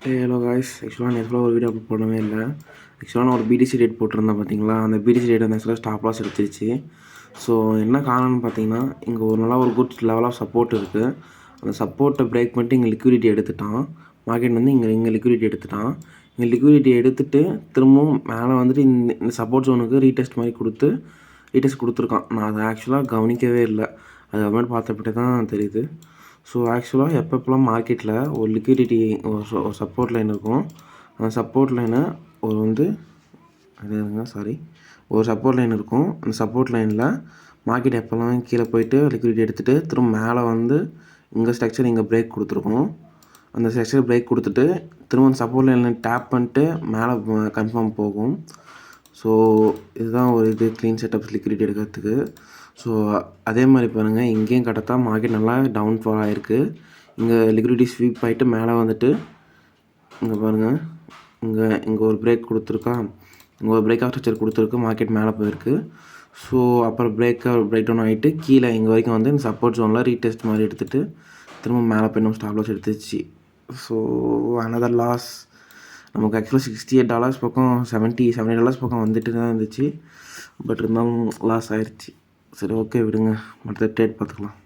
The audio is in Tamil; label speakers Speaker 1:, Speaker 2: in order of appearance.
Speaker 1: ஹலோ காய்ஸ், ஆக்சுவலாக நேற்று ஒரு வீடியோ அப்லோட் பண்ணவே இல்லை. ஆக்சுவலாக நான் ஒரு பிடிசி ரேட் போட்டிருந்தேன் பார்த்தீங்களா, அந்த பிடிசி ரேட் வந்து ஆக்சுவலாக ஸ்டாப் லாஸ் எடுத்துருச்சு. ஸோ என்ன காரணம்னு பார்த்தீங்கன்னா, இங்கே ஒரு நல்லா ஒரு குட் லெவல் ஆஃப் சப்போர்ட் இருக்குது. அந்த சப்போர்ட்டை பிரேக் பண்ணிட்டு இங்கே லிக்விடிட்டி எடுத்துட்டான். மார்க்கெட் வந்து இங்கே லிக்விடிட்டி எடுத்துட்டான். இங்கே லிக்விடிட்டி எடுத்துகிட்டு திரும்பவும் மேலே வந்துட்டு இந்த சப்போர்ட் ஜோனுக்கு ரீடெஸ்ட் மாதிரி ரீடெஸ்ட் கொடுத்துருக்கான். நான் அதை ஆக்சுவலாக கவனிக்கவே இல்லை. அது அப்புறமேட்டு பார்த்தப்பட்டு தான் தெரியுது. ஸோ ஆக்சுவலாக எப்பப்போலாம் மார்க்கெட்டில் ஒரு லிக்விடிட்டி ஒரு சப்போர்ட் லைன் இருக்கும், அந்த சப்போர்ட் லைனை ஒரு சப்போர்ட் லைன் இருக்கும். அந்த சப்போர்ட் லைனில் மார்க்கெட் எப்போல்லாம் கீழே போயிட்டு லிக்விடிட்டி எடுத்துகிட்டு திரும்ப மேலே வந்து இங்கே ஸ்ட்ரக்சர் இங்கே பிரேக் கொடுத்துருக்கோம். அந்த ஸ்ட்ரக்சர் பிரேக் கொடுத்துட்டு திரும்ப அந்த சப்போர்ட் லைனில் டேப் பண்ணிட்டு மேலே கன்ஃபார்ம் போகும். ஸோ இதுதான் ஒரு க்ளீன் செட்டப் லிக்விடிட்டி எடுக்கிறதுக்கு. ஸோ அதே மாதிரி பாருங்கள், இங்கேயும் கரெக்டாக மார்க்கெட் நல்லா டவுன்ஃபால் ஆகிருக்கு. இங்கே லிக்விடிட்டி ஸ்வீப் ஆகிட்டு மேலே வந்துட்டு இங்கே பாருங்கள், இங்கே ஒரு பிரேக் கொடுத்துருக்கா, இங்கே ஒரு பிரேக் ஆஃப் ஸ்ட்ரக்சர் கொடுத்துருக்கு, மார்க்கெட் மேலே போயிருக்கு. ஸோ அப்புறம் பிரேக் டவுன் ஆகிட்டு கீழே இங்கே வரைக்கும் வந்து இந்த சப்போர்ட் ஜோனில் ரீடெஸ்ட் மாதிரி எடுத்துகிட்டு திரும்ப மேலே போய் நம்ம ஸ்டாப் லாஸ் எடுத்துச்சு. So another loss. நமக்கு ஆக்சுவலாக $68 பக்கம் $70 பக்கம் வந்துட்டு தான் இருந்துச்சு. பட் இருந்தாலும் லாஸ் ஆயிடுச்சு. சரி, ஓகே, விடுங்க, மற்ற ட்ரேட் பார்த்துக்கலாம்.